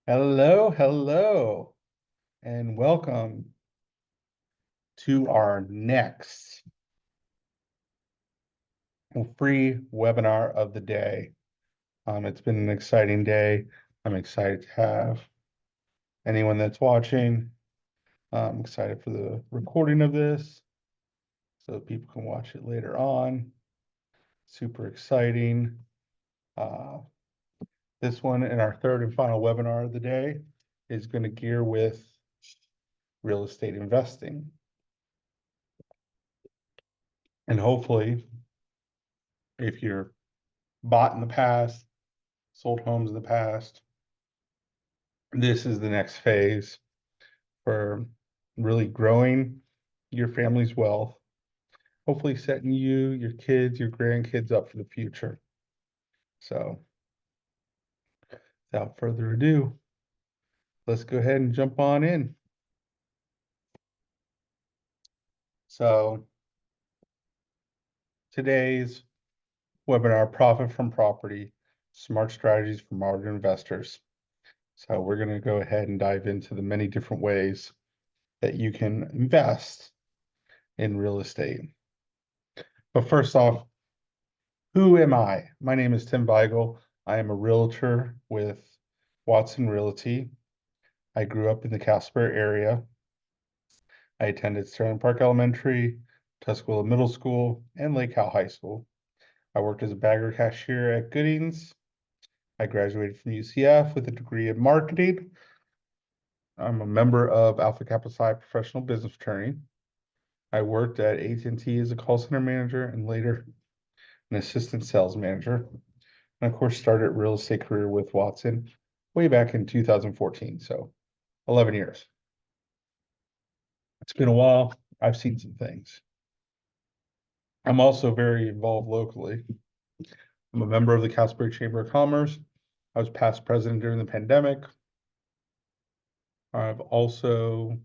Hello, and welcome to our next free webinar of the day. It's been an exciting day. I'm excited to have anyone that's watching. I'm excited for the recording of this so people can watch it later on. Super exciting. This one and our third and final webinar of the day is going to gear with real estate investing. And hopefully, if you're bought in the past, sold homes in the past, this is the next phase for really growing your family's wealth, hopefully setting you, your kids, your grandkids up for the future. So without further ado, let's go ahead and jump on in. So today's webinar, Profit from Property, Smart Strategies for Modern Investors. So we're going to go ahead and dive into the many different ways that you can invest in real estate. But first off, who am I? My name is Tim Veigle. I am a realtor with Watson Realty. I grew up in the Casselberry area. I attended Sterling Park Elementary, Tuscola Middle School, and Lake Cal High School. I worked as a bagger cashier at Goodings. I graduated from UCF with a degree in marketing. I'm a member of Alpha Kappa Psi Professional Business Attorney. I worked at AT&T as a call center manager and later an assistant sales manager. And of course, started real estate career with Watson way back in 2014. So 11 years. It's been a while. I've seen some things. I'm also very involved locally. I'm a member of the Casselberry Chamber of Commerce. I was past president during the pandemic. I've also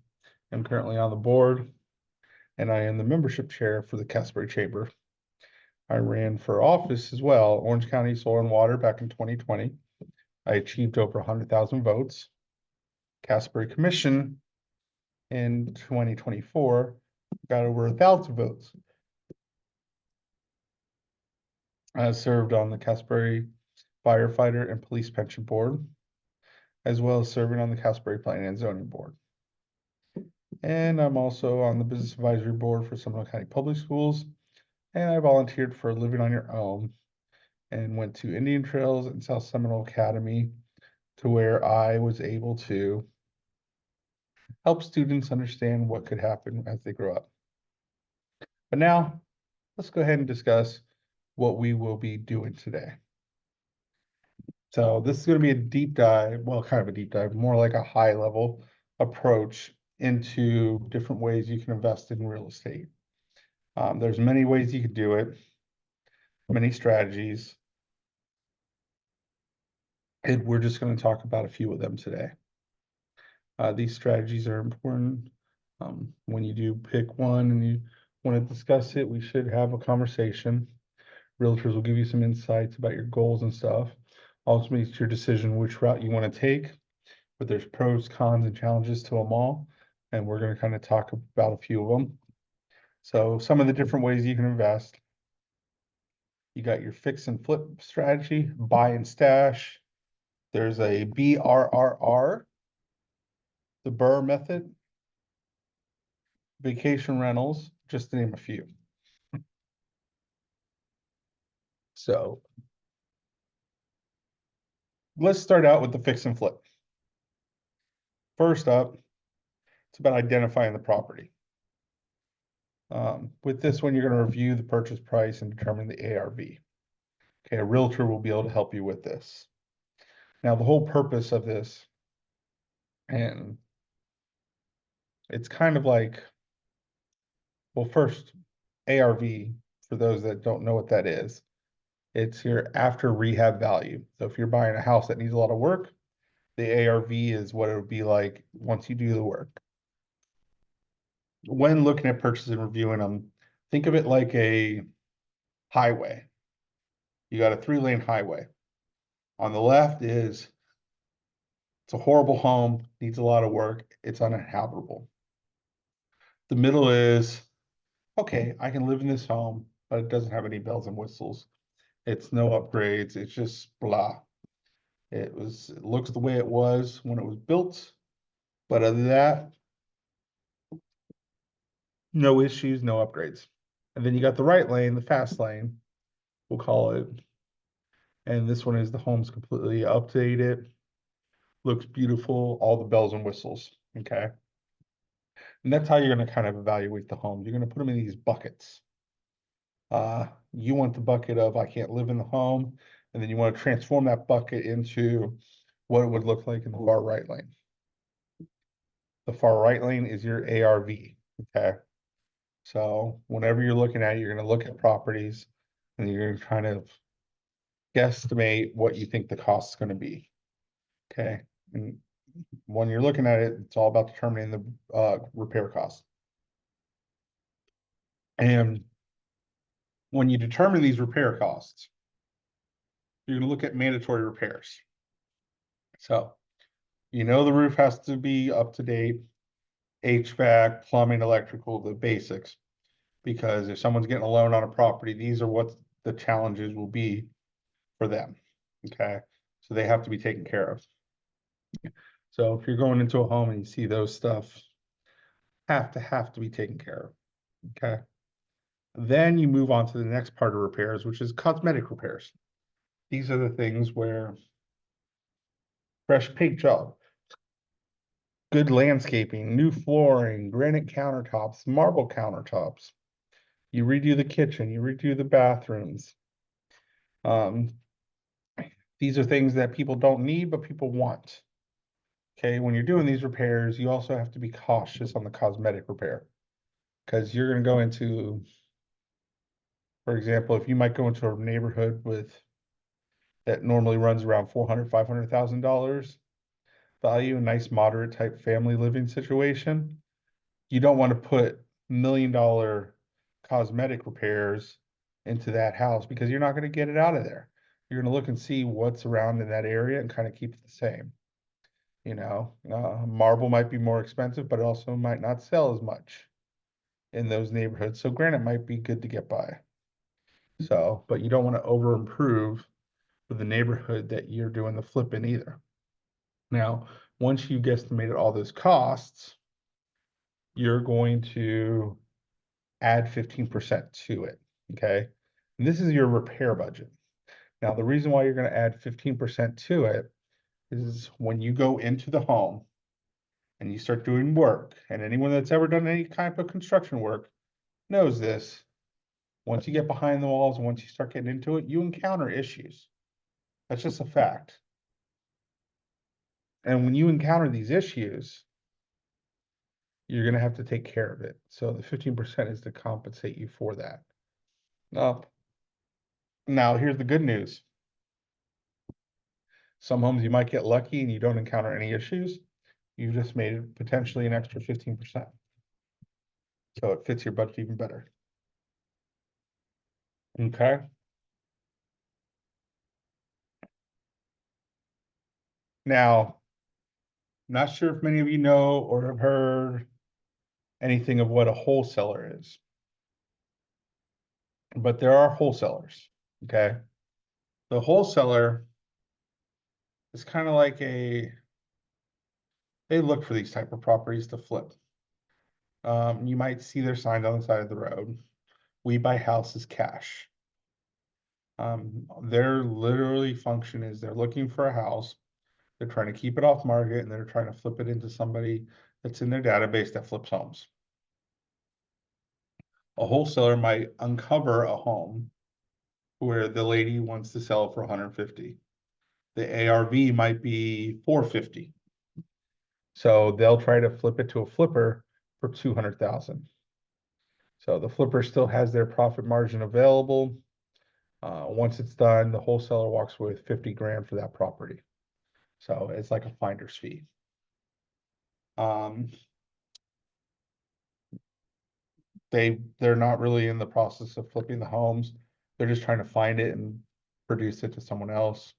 am currently on the board, and I am the membership chair for the Casselberry Chamber. I ran for office as well, Orange County Soil and Water, back in 2020. I achieved over 100,000 votes. Casselberry Commission in 2024 got over 1,000 votes. I served on the Casselberry Firefighter and Police Pension Board, as well as serving on the Casselberry Planning and Zoning Board. And I'm also on the Business Advisory Board for Seminole County Public Schools, and I volunteered for Living on Your Own and went to Indian Trails and South Seminole Academy, to where I was able to help students understand what could happen as they grow up. But now, let's go ahead and discuss what we will be doing today. So this is going to be a deep dive, well, kind of a deep dive, more like a high level approach into different ways you can invest in real estate. There's many ways you could do it, many strategies, and we're just going to talk about a few of them today. These strategies are important. When you do pick one and you want to discuss it, we should have a conversation. Realtors will give you some insights about your goals and stuff. Ultimately, it's your decision which route you want to take, but there's pros, cons, and challenges to them all. And we're going to kind of talk about a few of them. So some of the different ways you can invest. You got your fix and flip strategy, buy and stash. There's a BRRR, the BRRRR method, vacation rentals, just to name a few. So let's start out with the fix and flip. First up, it's about identifying the property. With this one, you're going to review the purchase price and determine the ARV. Okay, a realtor will be able to help you with this. Now, the whole purpose of this, and it's kind of like, well, first, ARV, for those that don't know what that is, it's your after rehab value. So if you're buying a house that needs a lot of work, the ARV is what it would be like once you do the work. When looking at purchasing and reviewing them, think of it like a highway. You got a 3-lane highway. On the left is It's a horrible home, needs a lot of work, it's uninhabitable. The middle is, okay, I can live in this home, but it doesn't have any bells and whistles. It's no upgrades, it's just blah. It looks the way it was when it was built, but other than that, no issues, no upgrades. And then you got the right lane, the fast lane, we'll call it. And this one is the home's completely updated, looks beautiful, all the bells and whistles. Okay. And that's how you're going to kind of evaluate the homes. You're going to put them in these buckets. You want the bucket of I can't live in the home, and then you want to transform that bucket into what it would look like in the far right lane. The far right lane is your ARV. Okay. So whenever you're looking at it, you're going to look at properties and you're going to kind of guesstimate what you think the cost is going to be. Okay. And when you're looking at it, it's all about determining the repair cost. And when you determine these repair costs, you're going to look at mandatory repairs. So, the roof has to be up to date, HVAC, plumbing, electrical, the basics. Because if someone's getting a loan on a property, these are what the challenges will be for them. Okay. So they have to be taken care of. So if you're going into a home and you see those stuff, have to be taken care of. Okay. Then you move on to the next part of repairs, which is cosmetic repairs. These are the things where fresh paint job, good landscaping, new flooring, granite countertops, marble countertops. You redo the kitchen, you redo the bathrooms. These are things that people don't need, but people want. Okay, when you're doing these repairs, you also have to be cautious on the cosmetic repair because you're going to go into, for example, if you might go into a neighborhood that normally runs around $400,000, $500,000 value, a nice moderate type family living situation, you don't want to put $1 million cosmetic repairs into that house because you're not going to get it out of there. You're going to look and see what's around in that area and kind of keep it the same. Marble might be more expensive, but it also might not sell as much in those neighborhoods. So granite might be good to get by. So, but you don't want to over improve for the neighborhood that you're doing the flip in either. Now, once you guesstimated all those costs, you're going to add 15% to it. Okay. And this is your repair budget. Now, the reason why you're going to add 15% to it is when you go into the home and you start doing work, and anyone that's ever done any type of construction work knows this. Once you get behind the walls and once you start getting into it, you encounter issues. That's just a fact. And when you encounter these issues, you're going to have to take care of it. So the 15% is to compensate you for that. Now, here's the good news. Some homes you might get lucky and you don't encounter any issues. You just made it potentially an extra 15%. So it fits your budget even better. Okay. Now, not sure if many of you know or have heard anything of what a wholesaler is, but there are wholesalers. Okay. The wholesaler is kind of like they look for these type of properties to flip. You might see their sign on the side of the road. We buy houses cash. Their literally function is they're looking for a house. They're trying to keep it off market and they're trying to flip it into somebody that's in their database that flips homes. A wholesaler might uncover a home where the lady wants to sell it for 150. The ARV might be 450. So they'll try to flip it to a flipper for 200,000. So the flipper still has their profit margin available. Once it's done, the wholesaler walks away with 50 grand for that property. So it's like a finder's fee. They're not really in the process of flipping the homes. They're just trying to find it and produce it to someone else.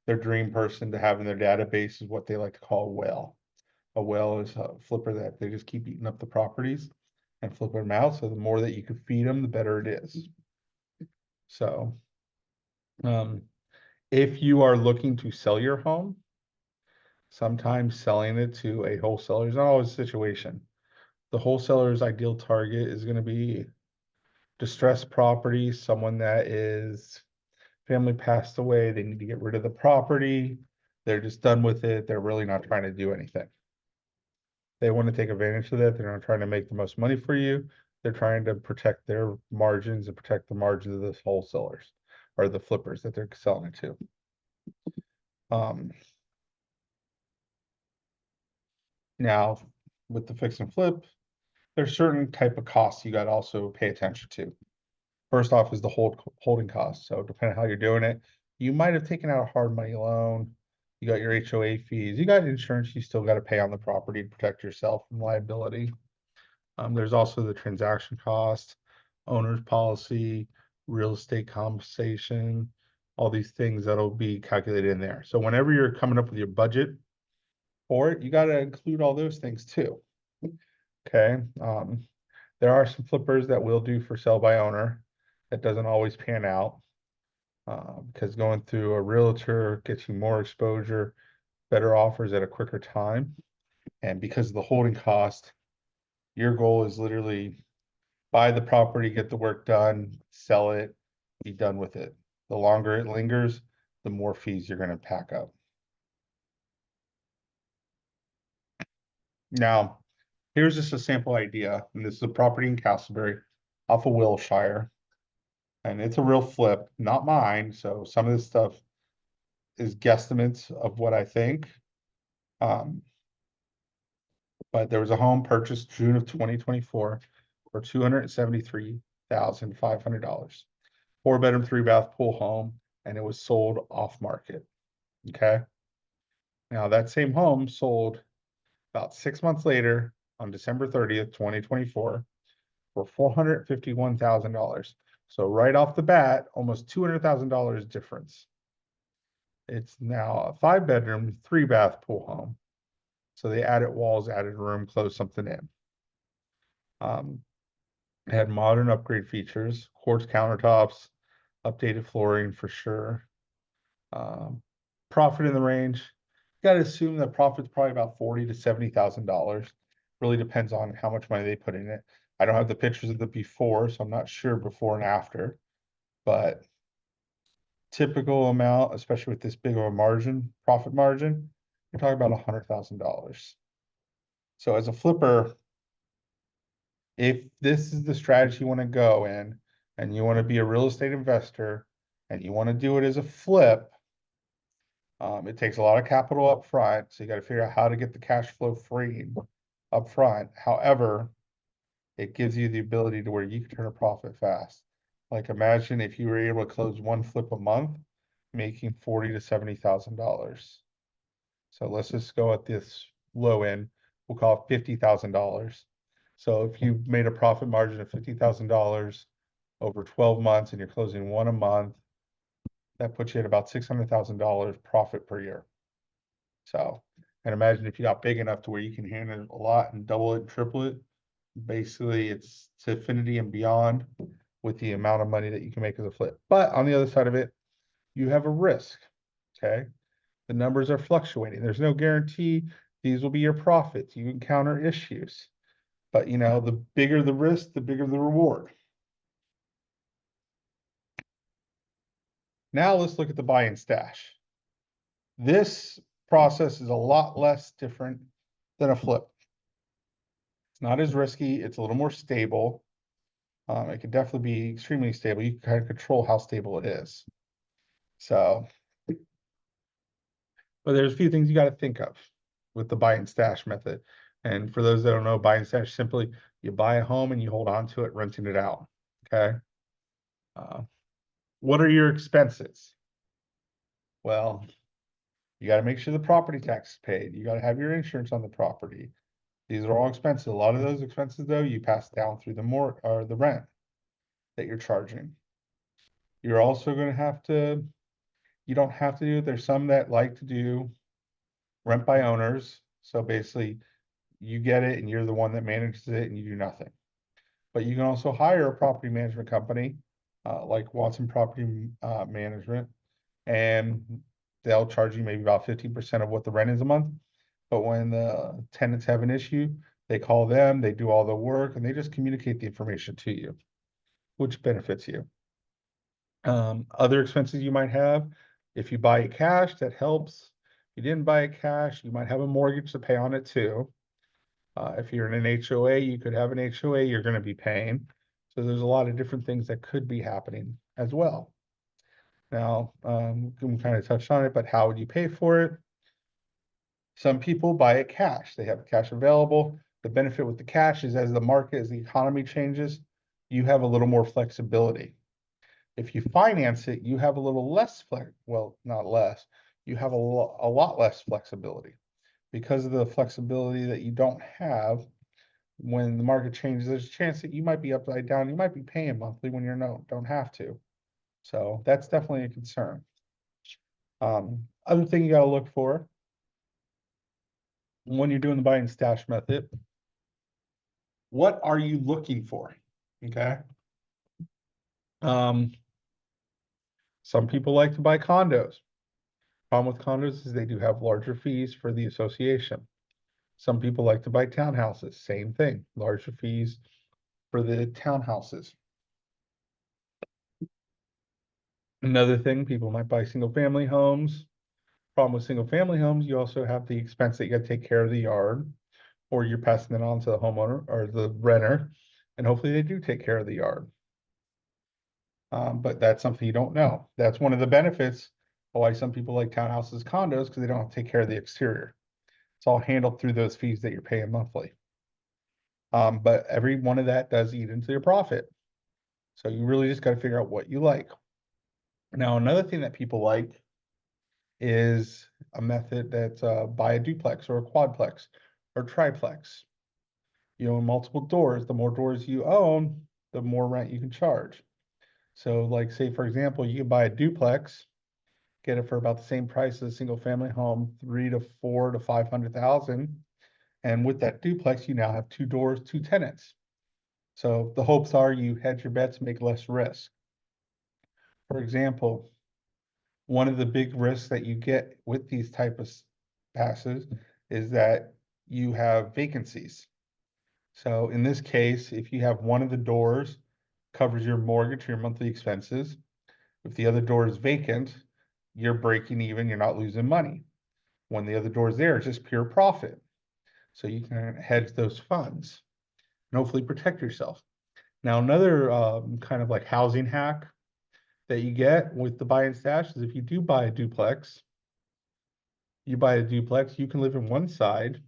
their dream person to have in their database is what they like to call a whale. A whale is a flipper that they just keep eating up the properties and flipping them out. So the more that you can feed them, the better it is. So if you are looking to sell your home, sometimes selling it to a wholesaler is not always a situation. The wholesaler's ideal target is going to be distressed property, someone that is family passed away, they need to get rid of the property, they're just done with it, they're really not trying to do anything. They want to take advantage of that, they're not trying to make the most money for you, they're trying to protect their margins and protect the margins of the wholesalers or the flippers that they're selling it to. Now, with the fix and flip, there's certain type of costs you got to also pay attention to. First off is the holding costs. So depending on how you're doing it, you might have taken out a hard money loan. You got your HOA fees. You got insurance you still got to pay on the property to protect yourself from liability. There's also the transaction cost, owner's policy, real estate compensation, all these things that'll be calculated in there. So whenever you're coming up with your budget for it, you got to include all those things too. Okay. There are some flippers that will do for sell by owner. That doesn't always pan out because going through a realtor gets you more exposure, better offers at a quicker time. And because of the holding cost, your goal is literally buy the property, get the work done, sell it, be done with it. The longer it lingers, the more fees you're going to pack up. Now, here's just a sample idea. And this is a property in Casselberry off of Wilshire. And it's a real flip, not mine. So some of this stuff is guesstimates of what I think. But there was a home purchased June of 2024 for $273,500. 4-bedroom, 3-bath pool home, and it was sold off market. Okay. Now that same home sold about 6 months later on December 30th, 2024 for $451,000. So right off the bat, almost $200,000 difference. It's now a 5-bedroom, 3-bath pool home. So they added walls, added a room, closed something in. It had modern upgrade features, quartz countertops, updated flooring for sure. Profit in the range. You got to assume that profit's probably about $40,000 to $70,000. Really depends on how much money they put in it. I don't have the pictures of the before, so I'm not sure before and after. But typical amount, especially with this big of a margin, profit margin, you're talking about $100,000. So as a flipper, if this is the strategy you want to go in and you want to be a real estate investor and you want to do it as a flip, it takes a lot of capital up front. So you got to figure out how to get the cash flow free up front. However, it gives you the ability to where you can turn a profit fast. Like imagine if you were able to close one flip a month, making $40,000 to $70,000. So let's just go at this low end. We'll call it $50,000. So if you made a profit margin of $50,000 over 12 months and you're closing one a month, that puts you at about $600,000 profit per year. So, and imagine if you got big enough to where you can handle a lot and double it and triple it. Basically, it's to infinity and beyond with the amount of money that you can make as a flip. But on the other side of it, you have a risk. Okay. The numbers are fluctuating. There's no guarantee these will be your profits. You encounter issues. But you know, the bigger the risk, the bigger the reward. Now let's look at the buy and stash. This process is a lot less different than a flip. It's not as risky. It's a little more stable. It can definitely be extremely stable. You can kind of control how stable it is. So, but there's a few things you got to think of with the buy and stash method. And for those that don't know, buy and stash, simply you buy a home and you hold on to it, renting it out. Okay. What are your expenses? Well, you got to make sure the property tax is paid. You got to have your insurance on the property. These are all expenses. A lot of those expenses, though, you pass down through the or the rent that you're charging. You're also going to have to You don't have to do it. There's some that like to do rent by owners. So basically you get it and you're the one that manages it and you do nothing. But you can also hire a property management company, like Watson Property Management, and they'll charge you maybe about 15% of what the rent is a month. But when the tenants have an issue, they call them, they do all the work, and they just communicate the information to you, which benefits you. Other expenses you might have, if you buy it cash, that helps. If you didn't buy it cash, you might have a mortgage to pay on it too. If you're in an HOA, you could have an HOA you're going to be paying. So there's a lot of different things that could be happening as well. Now, we kind of touched on it, but how would you pay for it? Some people buy it cash. They have cash available. The benefit with the cash is as the market, as the economy changes, you have a little more flexibility. If you finance it, you have a little less well, not less, you have a lot less flexibility. Because of the flexibility that you don't have, when the market changes, there's a chance that you might be upside down. You might be paying monthly when you're don't have to. So that's definitely a concern. Other thing you got to look for when you're doing the buy and stash method, what are you looking for? Okay. Some people like to buy condos. Problem with condos is they do have larger fees for the association. Some people like to buy townhouses. Same thing, larger fees for the townhouses. Another thing, people might buy single family homes. Problem with single family homes, you also have the expense that you got to take care of the yard, or you're passing it on to the homeowner or the renter, and hopefully they do take care of the yard. But that's something you don't know. That's one of the benefits of why some people like townhouses, condos, because they don't have to take care of the exterior. It's all handled through those fees that you're paying monthly. But every one of that does eat into your profit. So you really just got to figure out what you like. Now, another thing that people like is a method that's buy a duplex or a quadplex or triplex. You own multiple doors. The more doors you own, the more rent you can charge. So like say, for example, you can buy a duplex, get it for about the same price as a single family home, 3 to 4 to 500,000. And with that duplex, you now have 2 doors, 2 tenants. So the hopes are you hedge your bets, make less risk. For example, one of the big risks that you get with these type of passes is that you have vacancies. So in this case, if you have one of the doors covers your mortgage, your monthly expenses, if the other door is vacant, you're breaking even, you're not losing money. When the other door is there, it's just pure profit. So you can hedge those funds and hopefully protect yourself. Now, another kind of like housing hack that you get with the buy and stash is if you do buy a duplex, you can live in one side.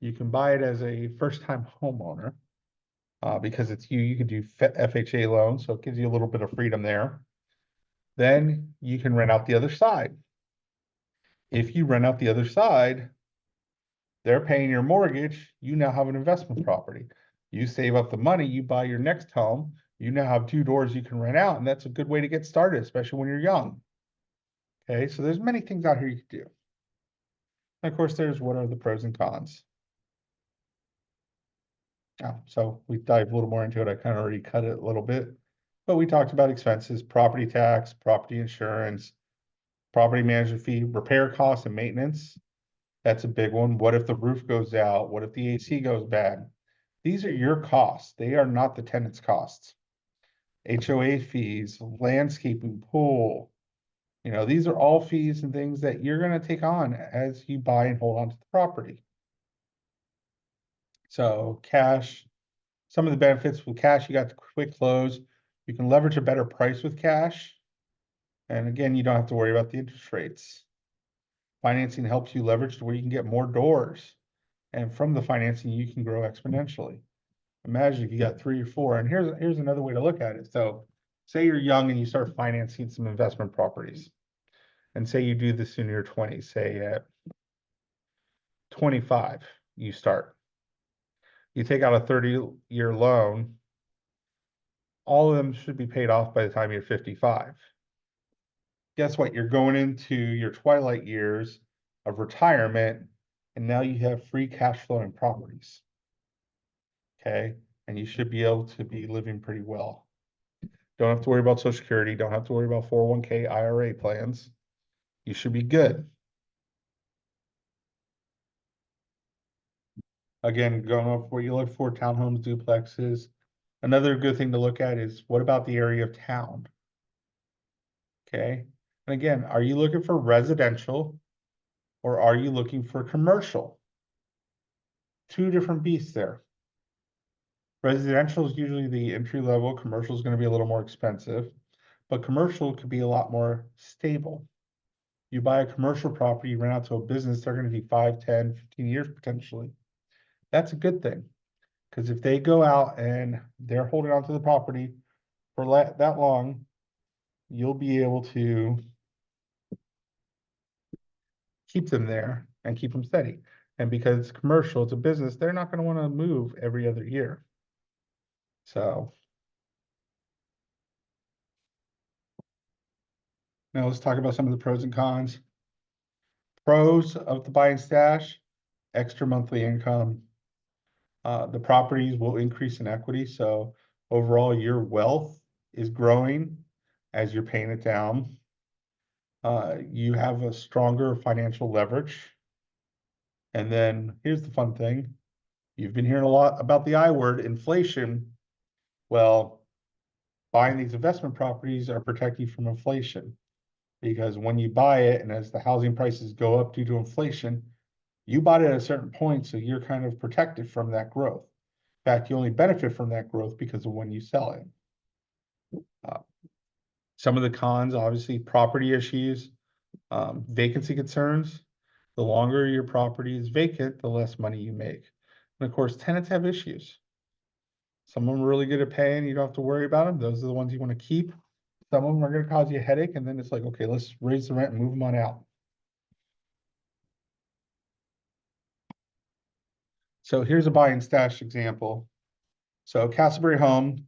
You can buy it as a first-time homeowner because it's you can do FHA loans, so it gives you a little bit of freedom there. Then you can rent out the other side. If you rent out the other side, they're paying your mortgage. You now have an investment property. You save up the money, you buy your next home. You now have 2 doors you can rent out, and that's a good way to get started, especially when you're young. Okay, so there's many things out here you can do. And of course, there's what are the pros and cons. So we dive a little more into it. I kind of already cut it a little bit, but we talked about expenses, property tax, property insurance, property management fee, repair costs and maintenance. That's a big one. What if the roof goes out? What if the AC goes bad? These are your costs. They are not the tenant's costs. HOA fees, landscaping, pool. These are all fees and things that you're going to take on as you buy and hold on to the property. So cash, some of the benefits with cash, you got the quick close. You can leverage a better price with cash. And again, you don't have to worry about the interest rates. Financing helps you leverage to where you can get more doors. And from the financing, you can grow exponentially. Imagine if you got 3 or 4. And here's another way to look at it. So say you're young and you start financing some investment properties. And say you do this in your 20s, say at 25, you start. You take out a 30-year loan, all of them should be paid off by the time you're 55. guess what? You're going into your twilight years of retirement, and now you have free cash flowing properties. Okay, and you should be able to be living pretty well. Don't have to worry about Social Security, don't have to worry about 401k IRA plans. You should be good. Again, going off what you look for, townhomes, duplexes. Another good thing to look at is what about the area of town? Okay, and again, are you looking for residential or are you looking for commercial? Two different beasts there. Residential is usually the entry level, commercial is going to be a little more expensive, but commercial could be a lot more stable. You buy a commercial property, you rent out to a business, they're going to be 5, 10, 15 years potentially. That's a good thing. Because if they go out and they're holding on to the property for that long, you'll be able to keep them there and keep them steady. And because it's commercial, it's a business, they're not going to want to move every other year. So now let's talk about some of the pros and cons. Pros of the buy and stash, extra monthly income. The properties will increase in equity. So overall, your wealth is growing as you're paying it down. You have a stronger financial leverage. And then here's the fun thing. You've been hearing a lot about the I word, inflation. Well, buying these investment properties are protecting you from inflation because when you buy it and as the housing prices go up due to inflation, you bought it at a certain point, so you're kind of protected from that growth. In fact, you only benefit from that growth because of when you sell it. Some of the cons, obviously, property issues, vacancy concerns. The longer your property is vacant, the less money you make. And of course, tenants have issues. Some of them are really good at paying, you don't have to worry about them. Those are the ones you want to keep. Some of them are going to cause you a headache, and then it's like, okay, let's raise the rent and move them on out. So here's a buy and stash example. So Casselberry home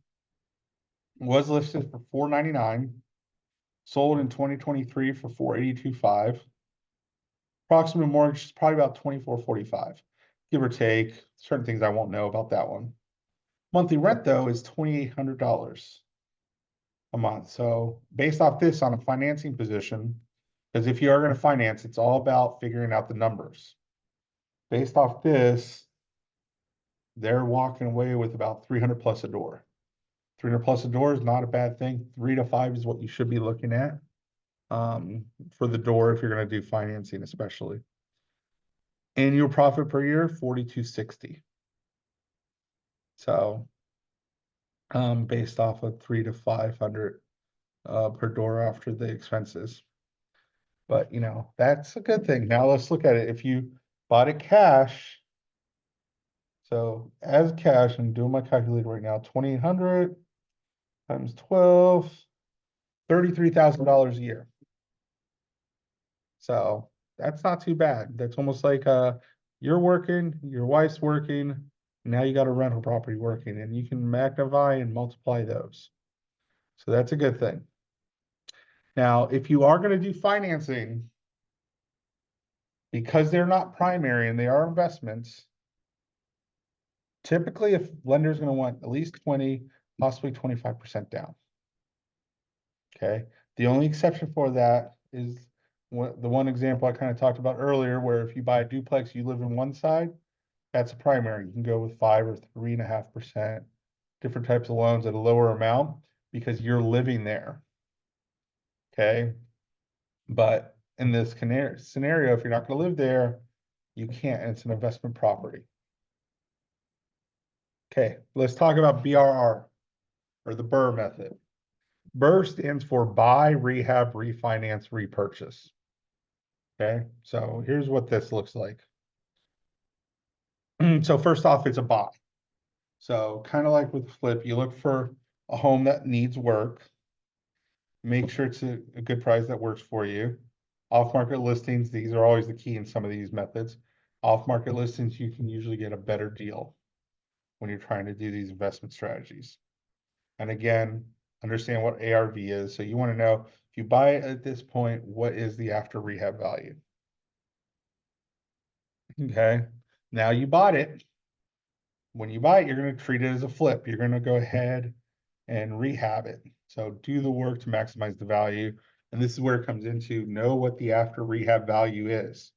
was listed for $499, sold in 2023 for $482.5. Approximate mortgage is probably about $24.45, give or take. Certain things I won't know about that one. Monthly rent though is $2,800 a month. So based off this on a financing position, because if you are going to finance, it's all about figuring out the numbers. Based off this, they're walking away with about 300 plus a door. 300 plus a door is not a bad thing. 3 to 5 is what you should be looking at for the door if you're going to do financing, especially. Annual profit per year, 4,260. So based off of 3 to 500 per door after the expenses. But you know, that's a good thing. Now let's look at it. If you bought it cash, so as cash, I'm doing my calculator right now, 2,800 times 12, $33,000 a year. So that's not too bad. That's almost like you're working, your wife's working, now you got a rental property working, and you can magnify and multiply those. So that's a good thing. Now, if you are going to do financing, because they're not primary and they are investments, typically if lender's going to want at least 20, possibly 25% down. Okay. The only exception for that is the one example I kind of talked about earlier, where if you buy a duplex, you live in one side, that's a primary. You can go with 5 or 3.5%, different types of loans at a lower amount because you're living there. Okay. But in this scenario, if you're not going to live there, you can't, and it's an investment property. Okay, let's talk about BRRR, or the BRRRR method. BRRRR stands for buy, rehab, refinance, repurchase. Okay, so here's what this looks like. So first off, it's a buy. So kind of like with flip, you look for a home that needs work. Make sure it's a good price that works for you. Off-market listings, these are always the key in some of these methods. Off-market listings, you can usually get a better deal when you're trying to do these investment strategies. And again, understand what ARV is. So you want to know if you buy it at this point, what is the after rehab value? Okay, now you bought it. When you buy it, you're going to treat it as a flip. You're going to go ahead and rehab it. So do the work to maximize the value. And this is where it comes into know what the after rehab value is.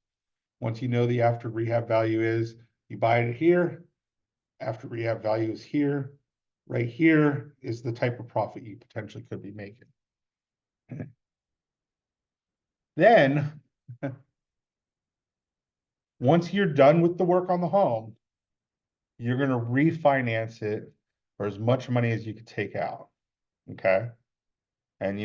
Once you know the after rehab value is, you buy it here. After rehab value is here. Right here is the type of profit you potentially could be making. Then, once you're done with the work on the home, you're going to refinance it for as much money as you could take out. Okay. And,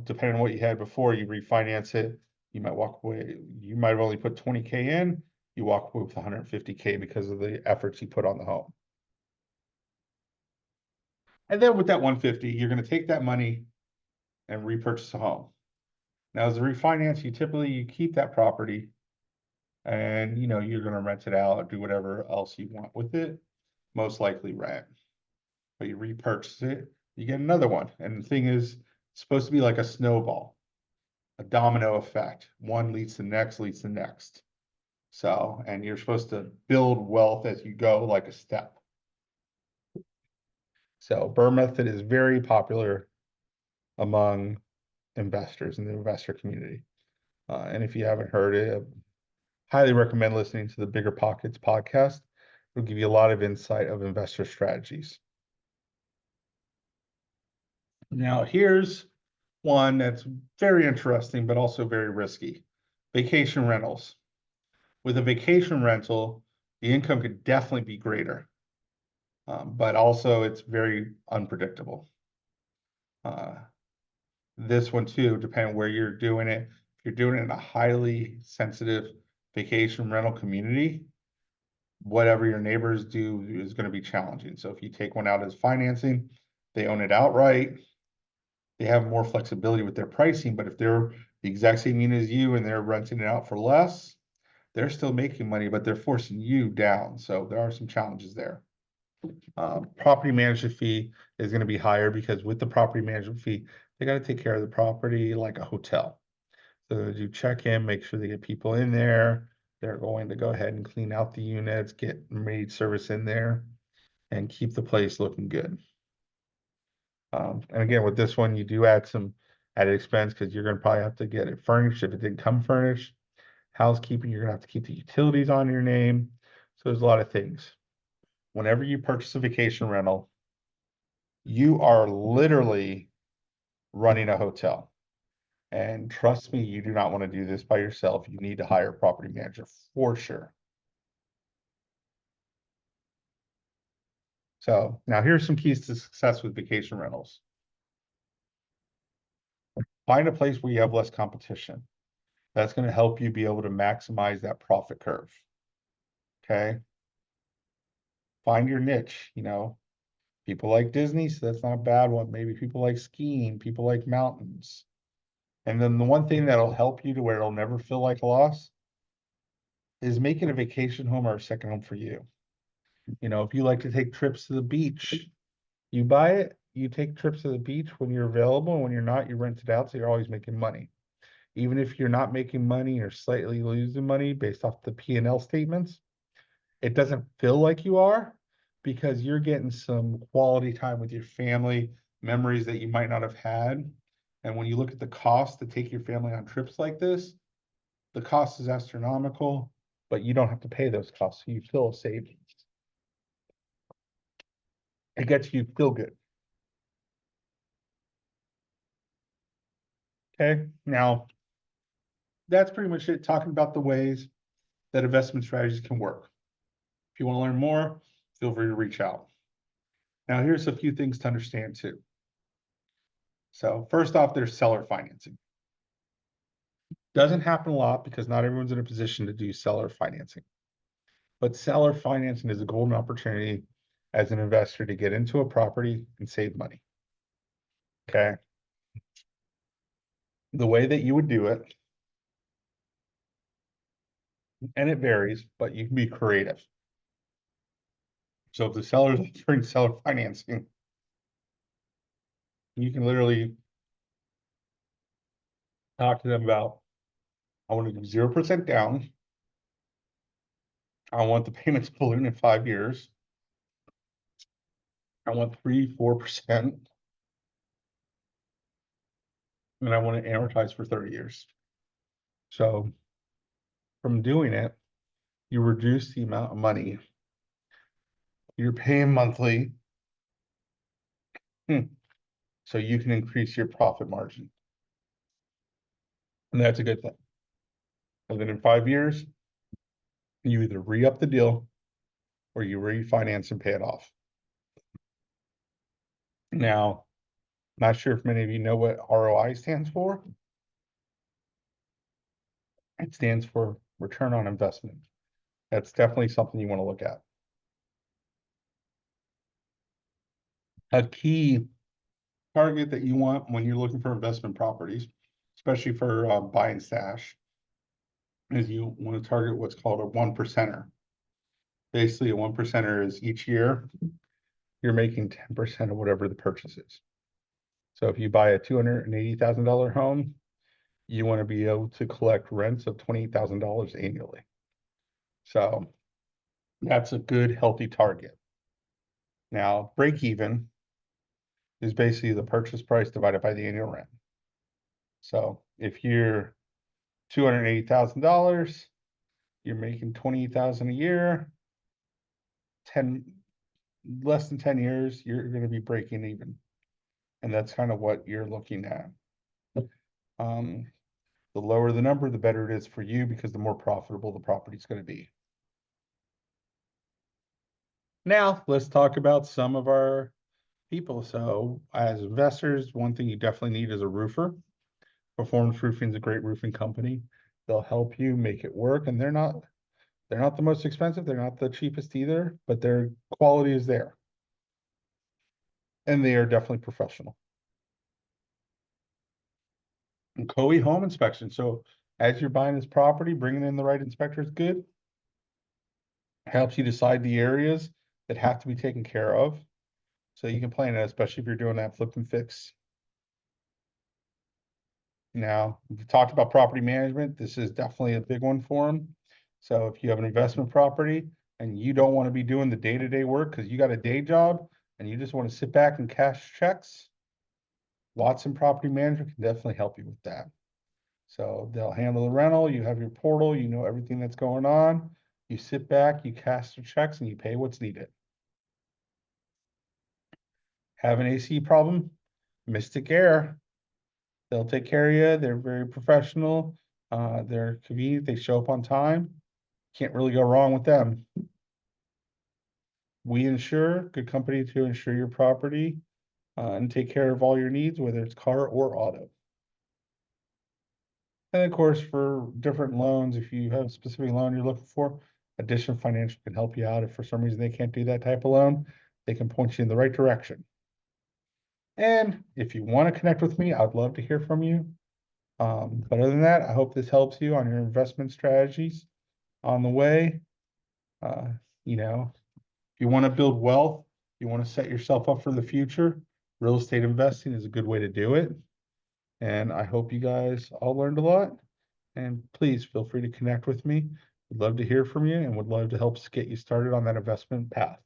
depending on what you had before, you refinance it, you might walk away, you might have only put 20K in, you walk away with 150K because of the efforts you put on the home. And then with that 150, you're going to take that money and repurchase a home. Now, as a refinance, you keep that property and, you're going to rent it out, do whatever else you want with it, most likely rent. But you repurchase it, you get another one. And the thing is, it's supposed to be like a snowball, a domino effect. One leads to the next, leads to the next. So, and you're supposed to build wealth as you go, like a step. So BRRRR method is very popular among investors in the investor community. And if you haven't heard it, I highly recommend listening to the Bigger Pockets podcast. It'll give you a lot of insight of investor strategies. Now, here's one that's very interesting, but also very risky. Vacation rentals. With a vacation rental, the income could definitely be greater, but also it's very unpredictable. This one too, depending on where you're doing it. If you're doing it in a highly sensitive vacation rental community, whatever your neighbors do is going to be challenging. So if you take one out as financing, they own it outright, they have more flexibility with their pricing, but if they're the exact same unit as you and they're renting it out for less, they're still making money, but they're forcing you down. So there are some challenges there. Property management fee is going to be higher because with the property management fee, they got to take care of the property like a hotel. So you check in, make sure they get people in there. They're going to go ahead and clean out the units, get maid service in there, and keep the place looking good. And again, with this one, you do add some added expense because you're going to probably have to get it furnished if it didn't come furnished. Housekeeping, you're going to have to keep the utilities on your name. So there's a lot of things. Whenever you purchase a vacation rental, you are literally running a hotel. And trust me, you do not want to do this by yourself. You need to hire a property manager for sure. So now here's some keys to success with vacation rentals. Find a place where you have less competition. That's going to help you be able to maximize that profit curve. Okay. Find your niche, people like Disney, so that's not a bad one. Maybe people like skiing, people like mountains. And then the one thing that'll help you to where it'll never feel like a loss is making a vacation home or a second home for you. If you like to take trips to the beach, you buy it, you take trips to the beach when you're available, and when you're not, you rent it out, so you're always making money. Even if you're not making money or slightly losing money based off the P&L statements, it doesn't feel like you are because you're getting some quality time with your family, memories that you might not have had. And when you look at the cost to take your family on trips like this, the cost is astronomical, but you don't have to pay those costs. So you feel a savings. It gets you feel good. Okay. Now, that's pretty much it. Talking about the ways that investment strategies can work. If you want to learn more, feel free to reach out. Now, here's a few things to understand too. So first off, there's seller financing. Doesn't happen a lot because not everyone's in a position to do seller financing. But seller financing is a golden opportunity as an investor to get into a property and save money. Okay. The way that you would do it, and it varies, but you can be creative. So if the seller is offering seller financing, you can literally talk to them about, I want to do 0% down. I want the payments balloon in 5 years. I want 3-4%. And I want to amortize for 30 years. So from doing it, you reduce the amount of money you're paying monthly. So you can increase your profit margin. And that's a good thing. And then in 5 years, you either re-up the deal or you refinance and pay it off. Now, not sure if many of you know what ROI stands for. It stands for return on investment. That's definitely something you want to look at. A key target that you want when you're looking for investment properties, especially for buy and stash, is you want to target what's called a 1%er. Basically, a 1%er is each year you're making 10% of whatever the purchase is. So if you buy a $280,000 home, you want to be able to collect rents of $28,000 annually. So that's a good, healthy target. Now, break even is basically the purchase price divided by the annual rent. So if you're $280,000, you're making $28,000 a year, less than 10 years, you're going to be breaking even. And that's kind of what you're looking at. The lower the number, the better it is for you because the more profitable the property is going to be. Now, let's talk about some of our people. So as investors, one thing you definitely need is a roofer. Performance Roofing is a great roofing company. They'll help you make it work, and they're not the most expensive, they're not the cheapest either, but their quality is there. And they are definitely professional. And COE home inspection. So as you're buying this property, bringing in the right inspector is good. Helps you decide the areas that have to be taken care of. So you can plan it, especially if you're doing that flip and fix. Now, we've talked about property management. This is definitely a big one for them. So if you have an investment property and you don't want to be doing the day-to-day work because you got a day job and you just want to sit back and cash checks, Watson Property Management can definitely help you with that. So they'll handle the rental, you have your portal, you know everything that's going on. You sit back, you cash the checks, and you pay what's needed. Have an AC problem? Mystic Air. They'll take care of you. They're very professional. They're convenient. They show up on time. Can't really go wrong with them. We insure, good company to insure your property and take care of all your needs, whether it's car or auto. And of course, for different loans, if you have a specific loan you're looking for, Addition Financial can help you out. If for some reason they can't do that type of loan, they can point you in the right direction. And if you want to connect with me, I'd love to hear from you. But other than that, I hope this helps you on your investment strategies on the way. You know, if you want to build wealth, you want to set yourself up for the future, real estate investing is a good way to do it. And I hope you guys all learned a lot. And please feel free to connect with me. Would love to hear from you and would love to help get you started on that investment path.